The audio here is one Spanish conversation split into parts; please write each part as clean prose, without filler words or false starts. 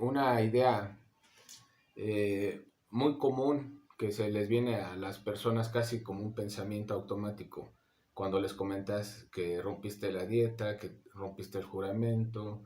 Una idea muy común que se les viene a las personas casi como un pensamiento automático cuando les comentas que rompiste la dieta, que rompiste el juramento,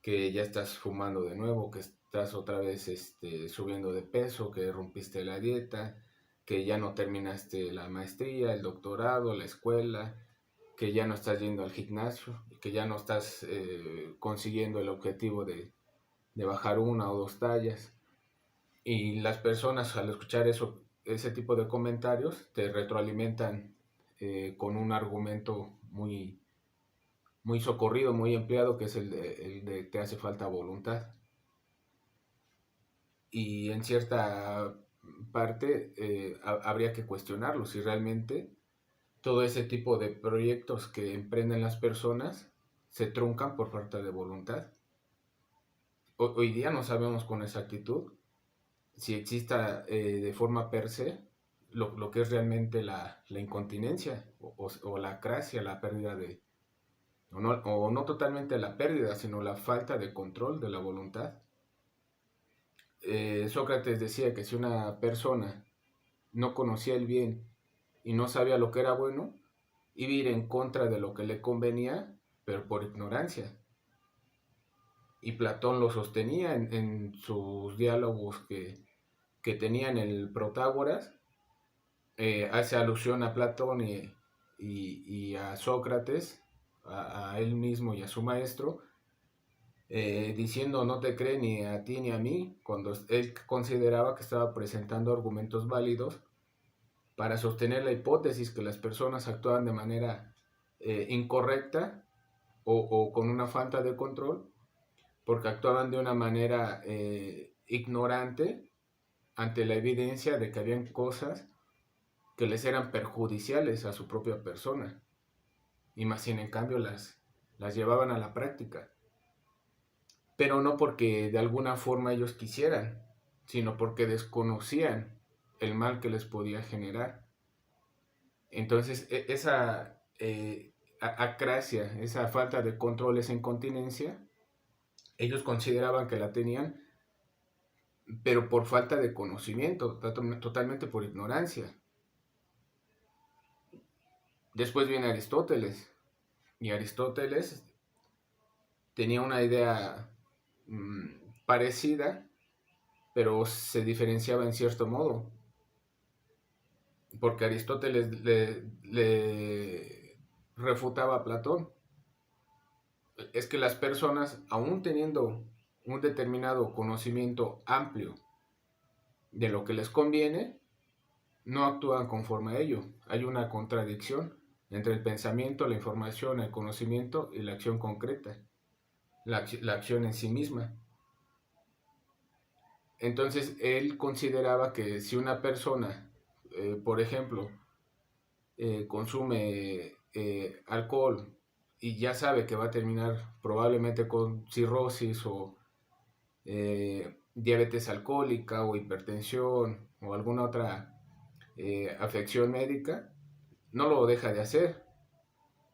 que ya estás fumando de nuevo, que estás otra vez subiendo de peso, que rompiste la dieta, que ya no terminaste la maestría, el doctorado, la escuela, que ya no estás yendo al gimnasio, que ya no estás consiguiendo el objetivo de bajar una o dos tallas. Y las personas al escuchar ese tipo de comentarios te retroalimentan con un argumento muy socorrido, muy empleado, que es el de te hace falta voluntad. Y en cierta parte habría que cuestionarlo si realmente todo ese tipo de proyectos que emprenden las personas se truncan por falta de voluntad. Hoy día no sabemos con exactitud si exista de forma per se lo que es realmente la incontinencia o la acrasia, la pérdida o no totalmente la pérdida, sino la falta de control de la voluntad. Sócrates decía que si una persona no conocía el bien y no sabía lo que era bueno, iba a ir en contra de lo que le convenía, pero por ignorancia. Y Platón lo sostenía en sus diálogos que tenía en el Protágoras. Hace alusión a Platón y a Sócrates, a él mismo y a su maestro, diciendo no te cree ni a ti ni a mí, cuando él consideraba que estaba presentando argumentos válidos para sostener la hipótesis que las personas actuaban de manera incorrecta o con una falta de control, porque actuaban de una manera ignorante ante la evidencia de que habían cosas que les eran perjudiciales a su propia persona, y más sin en cambio las llevaban a la práctica, pero no porque de alguna forma ellos quisieran, sino porque desconocían el mal que les podía generar. Entonces esa acrasia, esa falta de control, esa incontinencia, ellos consideraban que la tenían, pero por falta de conocimiento, totalmente por ignorancia. Después viene Aristóteles, y Aristóteles tenía una idea parecida, pero se diferenciaba en cierto modo, porque Aristóteles le refutaba a Platón. Es que las personas, aún teniendo un determinado conocimiento amplio de lo que les conviene, no actúan conforme a ello. Hay una contradicción entre el pensamiento, la información, el conocimiento y la acción concreta, la acción en sí misma. Entonces él consideraba que si una persona, por ejemplo, consume alcohol y ya sabe que va a terminar probablemente con cirrosis o diabetes alcohólica o hipertensión o alguna otra afección médica, no lo deja de hacer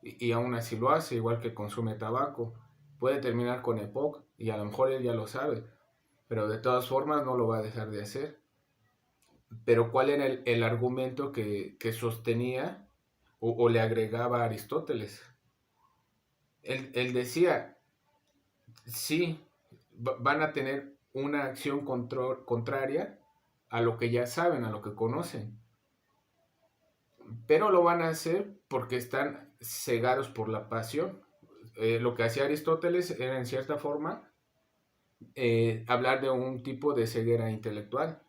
y aún así lo hace, igual que consume tabaco. Puede terminar con EPOC y a lo mejor él ya lo sabe, pero de todas formas no lo va a dejar de hacer. Pero ¿cuál era el argumento que sostenía o le agregaba a Aristóteles? Él decía, sí, van a tener una acción contraria a lo que ya saben, a lo que conocen, pero lo van a hacer porque están cegados por la pasión. Lo que hacía Aristóteles era en cierta forma hablar de un tipo de ceguera intelectual.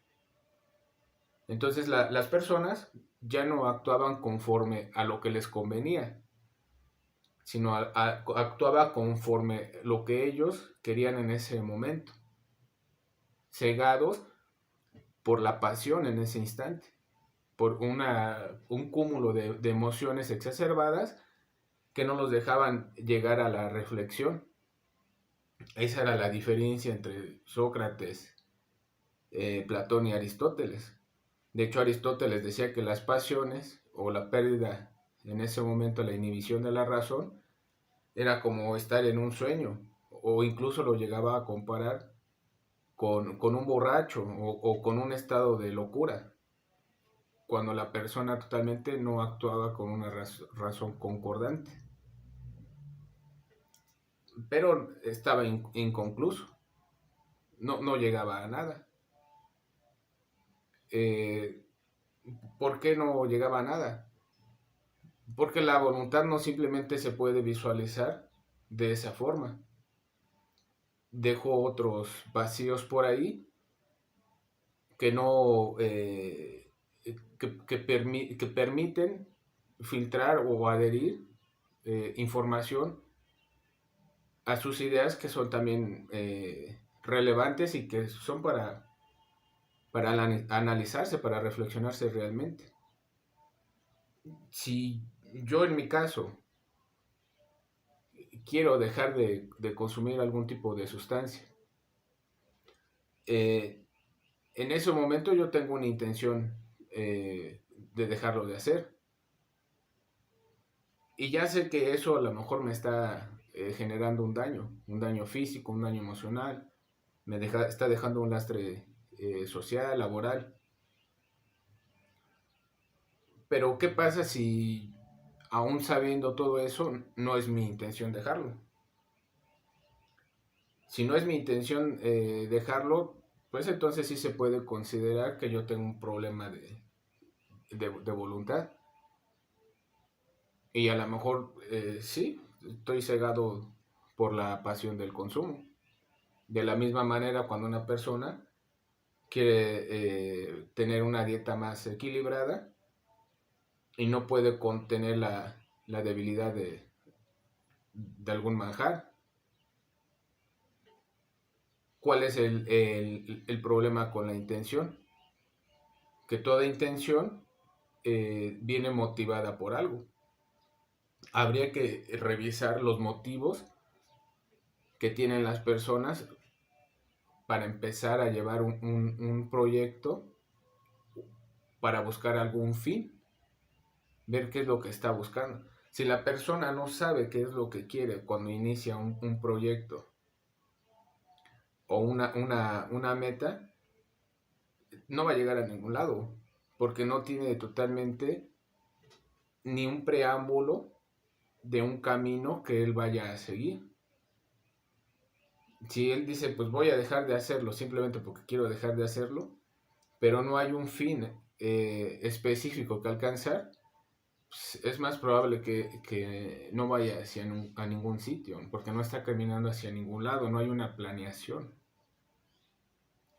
Entonces las personas ya no actuaban conforme a lo que les convenía, sino actuaba conforme lo que ellos querían en ese momento, cegados por la pasión en ese instante, por un cúmulo de emociones exacerbadas que no los dejaban llegar a la reflexión. Esa era la diferencia entre Sócrates, Platón y Aristóteles. De hecho, Aristóteles decía que las pasiones o la pérdida en ese momento, la inhibición de la razón, era como estar en un sueño, o incluso lo llegaba a comparar con un borracho o con un estado de locura, cuando la persona totalmente no actuaba con una razón concordante, pero estaba inconcluso, no llegaba a nada. Eh, ¿Por qué no llegaba a nada? Porque la voluntad no simplemente se puede visualizar de esa forma. Dejó otros vacíos por ahí que no que permiten filtrar o adherir información a sus ideas que son también relevantes y que son para analizarse, para reflexionarse realmente. Si yo en mi caso quiero dejar de consumir algún tipo de sustancia, eh, en ese momento yo tengo una intención de dejarlo de hacer. Y ya sé que eso a lo mejor me está generando un daño físico, un daño emocional, está dejando un lastre social, laboral. Pero ¿qué pasa si aún sabiendo todo eso no es mi intención dejarlo? Si no es mi intención dejarlo, pues entonces sí se puede considerar que yo tengo un problema de voluntad. Y a lo mejor sí, estoy cegado por la pasión del consumo. De la misma manera, cuando una persona quiere tener una dieta más equilibrada y no puede contener la debilidad de algún manjar. ¿Cuál es el problema con la intención? Que toda intención viene motivada por algo. Habría que revisar los motivos que tienen las personas para empezar a llevar un proyecto para buscar algún fin, ver qué es lo que está buscando. Si la persona no sabe qué es lo que quiere cuando inicia un proyecto o una meta, no va a llegar a ningún lado, porque no tiene totalmente ni un preámbulo de un camino que él vaya a seguir. Si él dice, pues voy a dejar de hacerlo simplemente porque quiero dejar de hacerlo, pero no hay un fin específico que alcanzar, pues es más probable que no vaya a ningún sitio, porque no está caminando hacia ningún lado, no hay una planeación.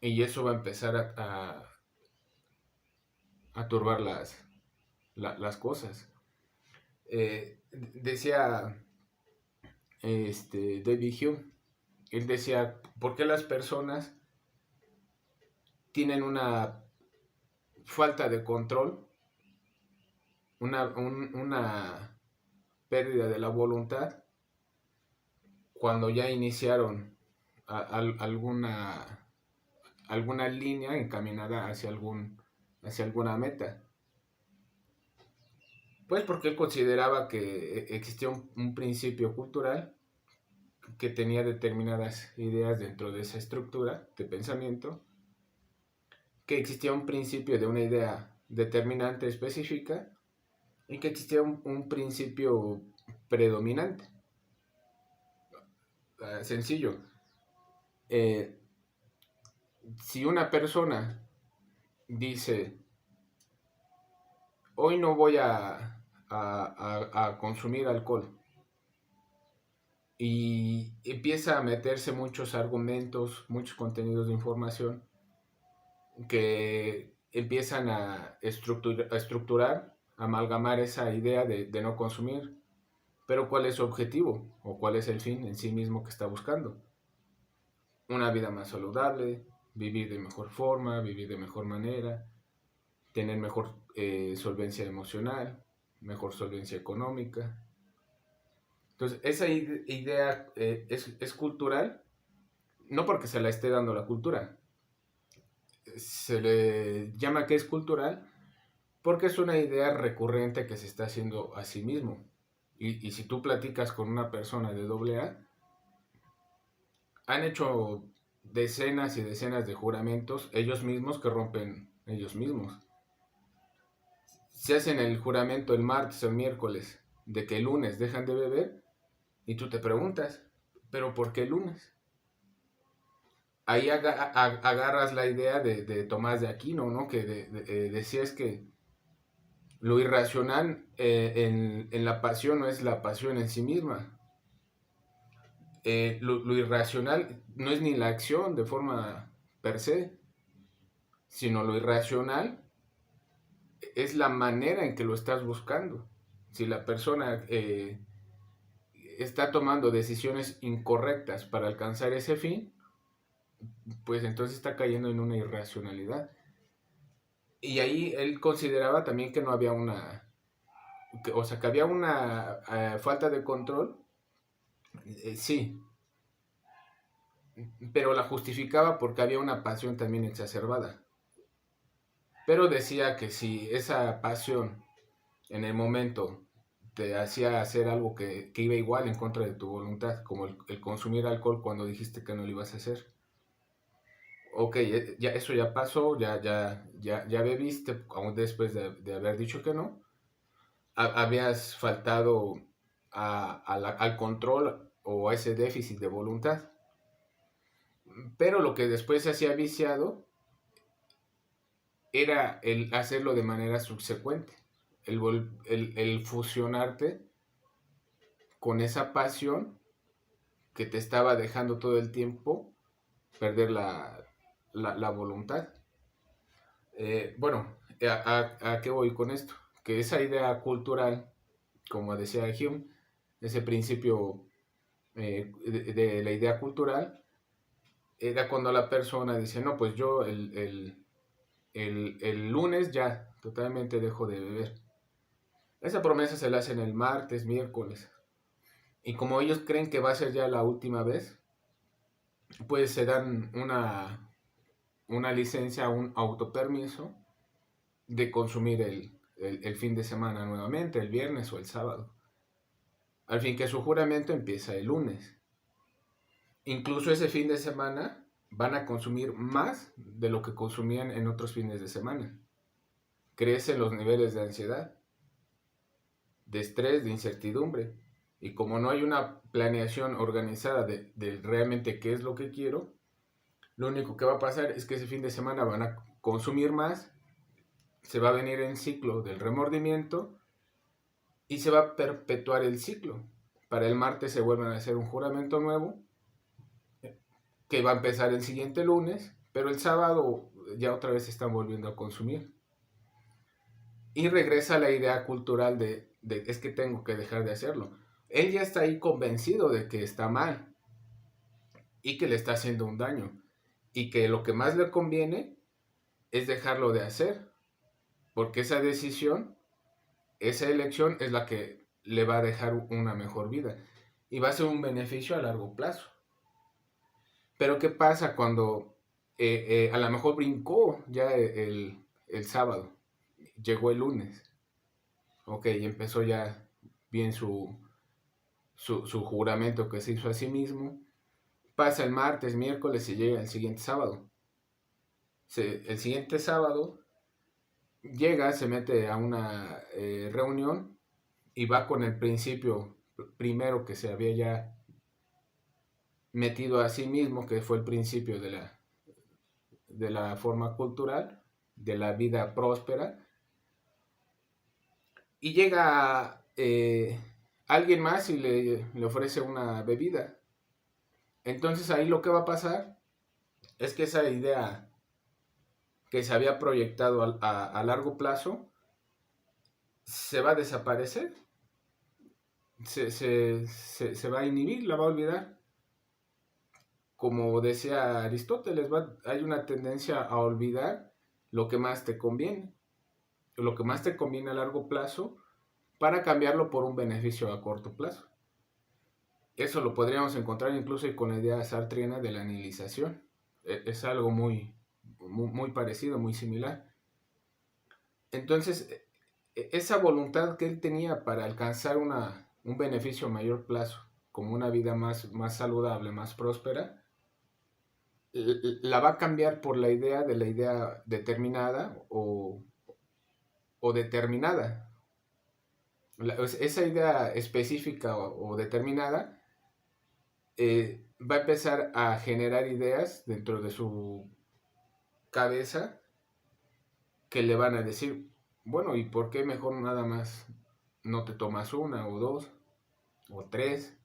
Y eso va a empezar a turbar las cosas. Decía David Hume, él decía, ¿por qué las personas tienen una falta de control, una pérdida de la voluntad cuando ya iniciaron alguna línea encaminada hacia alguna meta? Pues porque él consideraba que existía un principio cultural que tenía determinadas ideas dentro de esa estructura de pensamiento, que existía un principio de una idea determinante específica y que existía un principio predominante. Sencillo. Eh, si una persona dice, hoy no voy a consumir alcohol, y empieza a meterse muchos argumentos, muchos contenidos de información que empiezan a estructurar, a amalgamar esa idea de no consumir. Pero ¿cuál es su objetivo? ¿O cuál es el fin en sí mismo que está buscando? Una vida más saludable, vivir de mejor forma, vivir de mejor manera, tener mejor solvencia emocional, mejor solvencia económica. Entonces, esa idea es cultural, no porque se la esté dando la cultura. Se le llama que es cultural porque es una idea recurrente que se está haciendo a sí mismo. Y si tú platicas con una persona de AA, han hecho decenas y decenas de juramentos ellos mismos que rompen ellos mismos. Se hacen el juramento el martes o el miércoles de que el lunes dejan de beber y tú te preguntas, ¿pero por qué el lunes? Ahí agarras la idea de Tomás de Aquino, ¿no? Que decía es que lo irracional en la pasión no es la pasión en sí misma. Lo irracional no es ni la acción de forma per se, sino lo irracional es la manera en que lo estás buscando. Si la persona está tomando decisiones incorrectas para alcanzar ese fin, pues entonces está cayendo en una irracionalidad. Y ahí él consideraba también que no había o sea, que había una falta de control, sí, pero la justificaba porque había una pasión también exacerbada. Pero decía que si esa pasión en el momento te hacía hacer algo que iba igual en contra de tu voluntad, como el consumir alcohol cuando dijiste que no lo ibas a hacer. Ok, ya, eso ya pasó, ya bebiste, aún después de haber dicho que no. Habías faltado al control o a ese déficit de voluntad. Pero lo que después se hacía viciado era el hacerlo de manera subsecuente, el fusionarte con esa pasión que te estaba dejando todo el tiempo perder la voluntad. Bueno, ¿a qué voy con esto? Que esa idea cultural, como decía Hume, ese principio de la idea cultural, era cuando la persona dice, no, pues yo el lunes ya totalmente dejo de beber. Esa promesa se la hacen el martes, miércoles. Y como ellos creen que va a ser ya la última vez, pues se dan una licencia, un autopermiso de consumir el fin de semana nuevamente, el viernes o el sábado. Al fin que su juramento empieza el lunes. Incluso ese fin de semana van a consumir más de lo que consumían en otros fines de semana. Crecen los niveles de ansiedad, de estrés, de incertidumbre. Y como no hay una planeación organizada de realmente qué es lo que quiero, lo único que va a pasar es que ese fin de semana van a consumir más, se va a venir el ciclo del remordimiento y se va a perpetuar el ciclo. Para el martes se vuelven a hacer un juramento nuevo que va a empezar el siguiente lunes, pero el sábado ya otra vez se están volviendo a consumir. Y regresa la idea cultural de es que tengo que dejar de hacerlo. Él ya está ahí convencido de que está mal y que le está haciendo un daño y que lo que más le conviene es dejarlo de hacer, porque esa decisión, esa elección es la que le va a dejar una mejor vida y va a ser un beneficio a largo plazo. Pero ¿qué pasa cuando a lo mejor brincó ya el sábado, llegó el lunes? Ok, empezó ya bien su juramento que se hizo a sí mismo. Pasa el martes, miércoles y llega el siguiente sábado. El siguiente sábado llega, se mete a una reunión y va con el principio primero que se había ya metido a sí mismo, que fue el principio de la forma cultural, de la vida próspera. Y llega alguien más y le ofrece una bebida. Entonces ahí lo que va a pasar es que esa idea que se había proyectado a largo plazo se va a desaparecer, se va a inhibir, la va a olvidar. Como decía Aristóteles, hay una tendencia a olvidar lo que más te conviene, lo que más te conviene a largo plazo para cambiarlo por un beneficio a corto plazo. Eso lo podríamos encontrar incluso con la idea sartriana de la nihilización. Es algo muy parecido, muy similar. Entonces, esa voluntad que él tenía para alcanzar un beneficio a mayor plazo, como una vida más saludable, más próspera, la va a cambiar por la idea determinada o determinada. Esa idea específica o determinada va a empezar a generar ideas dentro de su cabeza que le van a decir, bueno, ¿y por qué mejor nada más no te tomas una o dos o tres?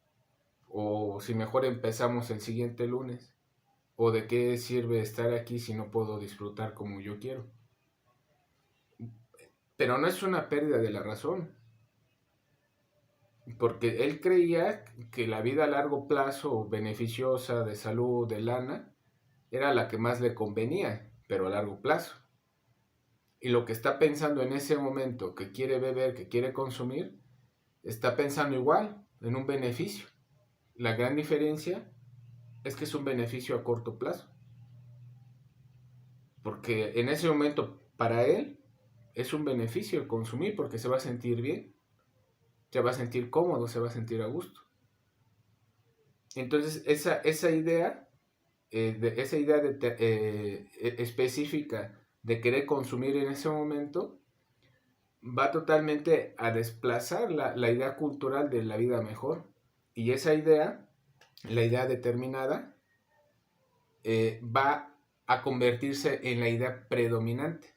O si mejor empezamos el siguiente lunes. ¿O de qué sirve estar aquí si no puedo disfrutar como yo quiero? Pero no es una pérdida de la razón, porque él creía que la vida a largo plazo, beneficiosa, de salud, de lana, era la que más le convenía, pero a largo plazo. Y lo que está pensando en ese momento, que quiere beber, que quiere consumir, está pensando igual, en un beneficio. La gran diferencia es que es un beneficio a corto plazo, porque en ese momento, para él, es un beneficio el consumir, porque se va a sentir bien, se va a sentir cómodo, se va a sentir a gusto. Entonces, esa idea, específica de querer consumir en ese momento, va totalmente a desplazar la idea cultural de la vida mejor. Y esa idea, la idea determinada, va a convertirse en la idea predominante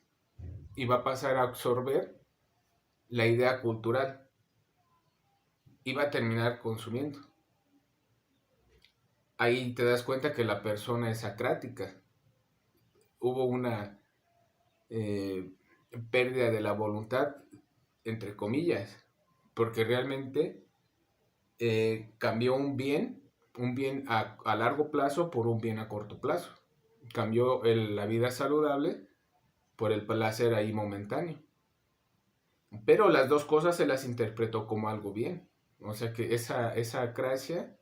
y va a pasar a absorber la idea cultural y va a terminar consumiendo. Ahí te das cuenta que la persona es acrática. Hubo una eh, pérdida de la voluntad, entre comillas, porque realmente cambió un bien a largo plazo por un bien a corto plazo. Cambió la vida saludable por el placer ahí momentáneo. Pero las dos cosas se las interpretó como algo bien. O sea que esa acracia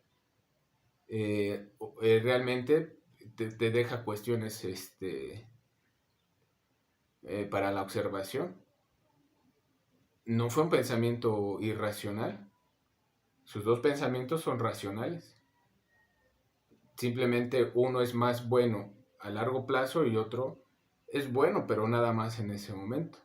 realmente te deja cuestiones para la observación. No fue un pensamiento irracional. Sus dos pensamientos son racionales. Simplemente uno es más bueno a largo plazo y otro es bueno, pero nada más en ese momento.